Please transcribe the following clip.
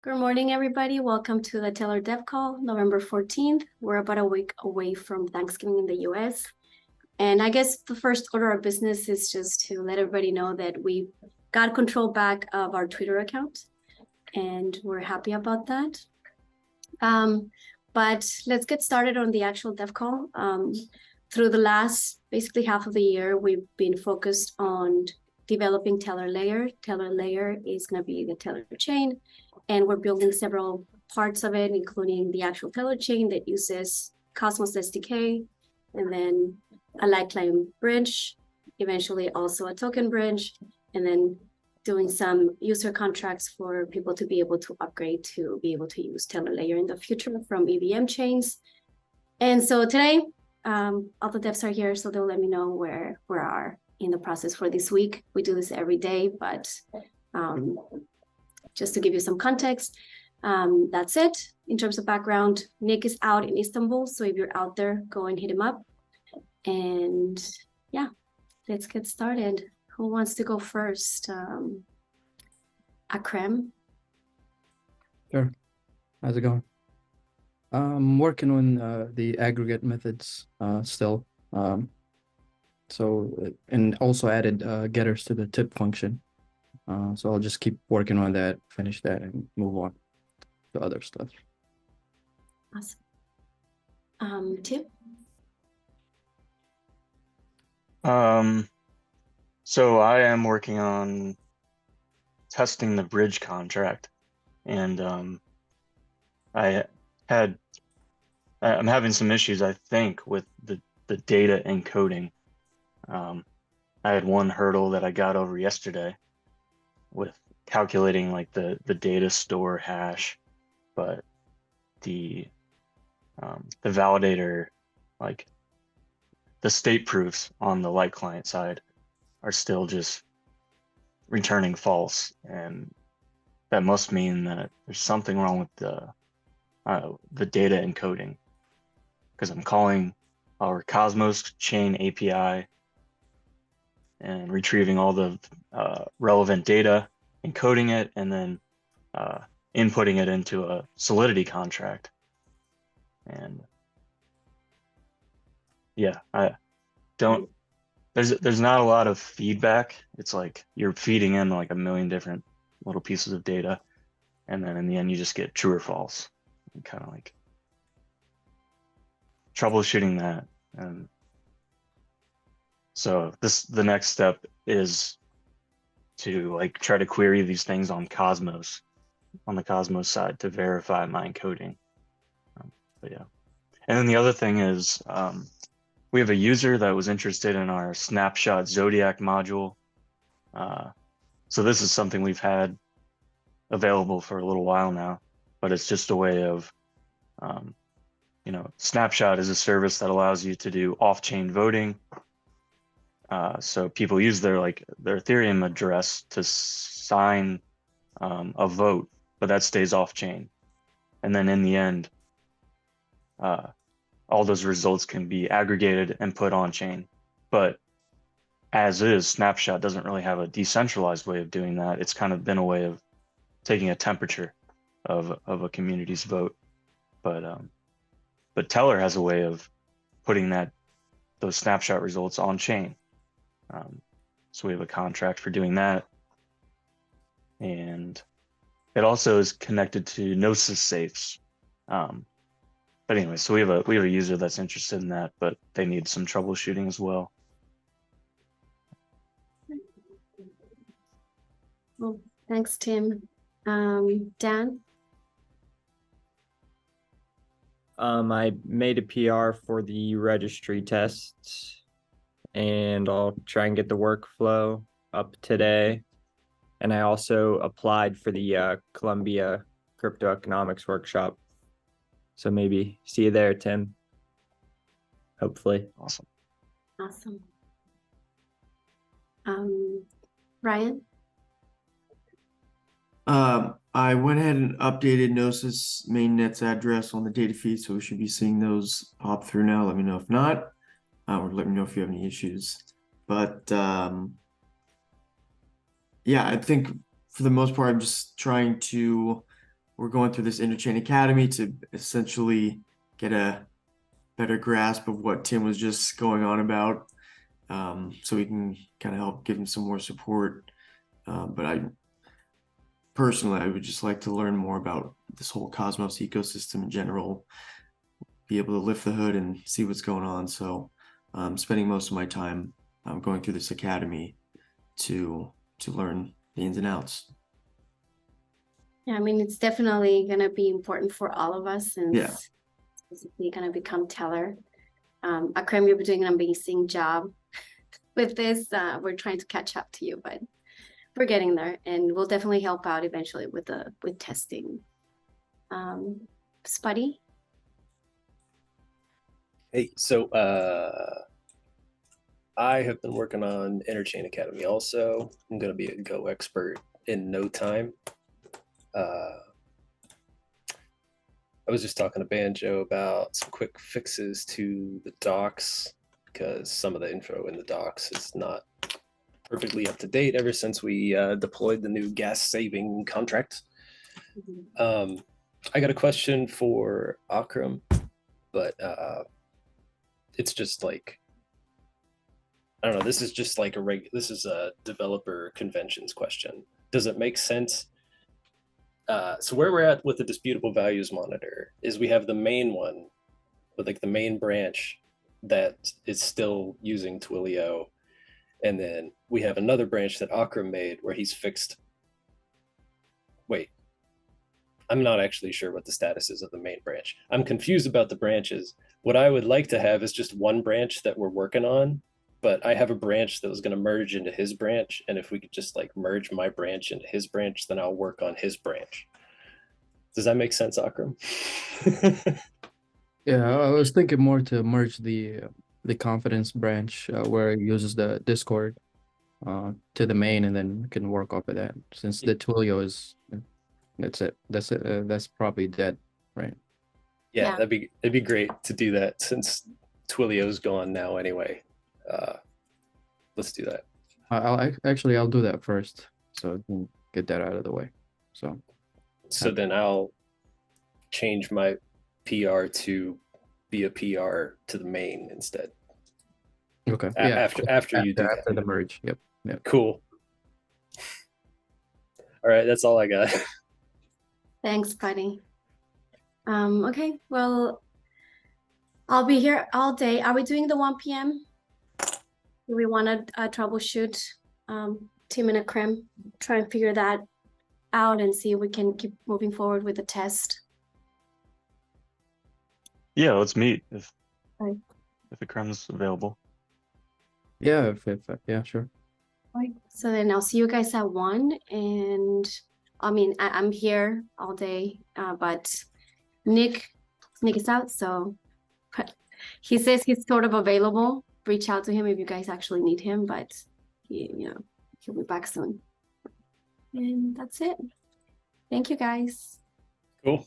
Good morning, everybody. Welcome to the Tellor Dev Call, November 14th. We're about a week away from Thanksgiving in the US. And I guess the first order of business is just to let everybody know that we got control back of our Twitter account, and we're happy about that. But let's get started on the actual dev call. Through the last basically half of the year, we've been focused on developing Tellor Layer. Tellor Layer is going to be the Tellor chain, and we're building several parts of it, including the actual Tellor chain that uses Cosmos SDK, and then a Litecoin bridge, eventually also a token bridge, and then doing some user contracts for people to be able to upgrade to be able to use Tellor Layer in the future from EVM chains. And so today, all the devs are here, so they'll let me know where we are in the process for this week. We do this every day, but just to give you some context, that's it. In terms of background, Nick is out in Istanbul, so if you're out there, go and hit him up. And yeah, let's get started. Who wants to go first? Akrem? Sure. How's it going? I'm working on the aggregate methods still. And also added getters to the tip function. So I'll just keep working on that, finish that, and move on to other stuff. Awesome. Tim? So I am working on testing the bridge contract, and I'm having some issues, I think, with the data encoding. I had one hurdle that I got over yesterday with calculating like the data store hash, but the validator, like the state proofs on the light client side, are still just returning false, and that must mean that there's something wrong with the data encoding, because I'm calling our Cosmos chain API and retrieving all the relevant data, encoding it, and then inputting it into a Solidity contract. And yeah, there's not a lot of feedback. It's like you're feeding in like a million different little pieces of data, and then in the end you just get true or false. And kind of like troubleshooting that. And so the next step is to like try to query these things on Cosmos, on the Cosmos side, to verify my encoding. But yeah. And then the other thing is we have a user that was interested in our snapshot Zodiac module. So this is something we've had available for a little while now, but it's just a way of, Snapshot is a service that allows you to do off-chain voting. So people use their Ethereum address to sign a vote, but that stays off-chain. And then in the end, all those results can be aggregated and put on chain. But as is, Snapshot doesn't really have a decentralized way of doing that. It's kind of been a way of taking a temperature of a community's vote. But Tellor has a way of putting those snapshot results on chain. So we have a contract for doing that. And it also is connected to Gnosis safes. But anyway, so we have a user that's interested in that, but they need some troubleshooting as well. Well, thanks, Tim. Dan? I made a PR for the registry tests, and I'll try and get the workflow up today. And I also applied for the Columbia Crypto Economics Workshop. So maybe see you there, Tim. Hopefully. Awesome. Awesome. Ryan? I went ahead and updated Gnosis mainnet's address on the data feed, so we should be seeing those pop through now. Let me know if not, or let me know if you have any issues. But yeah, I think for the most part, I'm just trying to we're going through this Interchain Academy to essentially get a better grasp of what Tim was just going on about, so we can kind of help give him some more support. But I would just like to learn more about this whole Cosmos ecosystem in general, be able to lift the hood and see what's going on. So I'm spending most of my time going through this academy to learn the ins and outs. Yeah, I mean, it's definitely gonna be important for all of us since Yeah. it's basically gonna become Tellor. Akram, you're doing an amazing job with this. We're trying to catch up to you, but we're getting there, and we'll definitely help out eventually with testing. Spuddy? Hey, so I have been working on Interchain Academy also. I'm gonna be a Go expert in no time. I was just talking to Banjo about some quick fixes to the docs because some of the info in the docs is not perfectly up to date ever since we deployed the new gas saving contract. I got a question for Akram, but it's just like, I don't know, this is just like this is a developer conventions question. Does it make sense? So where we're at with the disputable values monitor is we have the main one with like the main branch that is still using Twilio. And then we have another branch that Akram made where he's fixed. Wait, I'm not actually sure what the status is of the main branch. I'm confused about the branches. What I would like to have is just one branch that we're working on, but I have a branch that was going to merge into his branch. And if we could just like merge my branch into his branch, then I'll work on his branch. Does that make sense, Akram? Yeah, I was thinking more to merge the confidence branch where it uses the Discord to the main, and then we can work off of that. Since the Twilio is, that's it. That's it. That's probably dead, right? Yeah, Yeah. it'd be great to do that since Twilio's gone now anyway. Let's do that. I'll do that first, so I can get that out of the way. So then I'll change my PR to be a PR to the main instead. okay, yeah. After you do that. After the merge, yep. Cool. All right, that's all I got. Thanks, buddy. Okay, well, I'll be here all day. Are we doing the 1 p.m.? Do we want to troubleshoot Tim and Akram, try and figure that out and see if we can keep moving forward with the test? Yeah, let's meet if Right. Akram's available. Yeah, yeah, sure. Right. So then I'll see you guys at 1, and I mean I'm here all day, but Nick is out, so he says he's sort of available. Reach out to him if you guys actually need him, but he'll be back soon. And that's it. Thank you guys. Cool.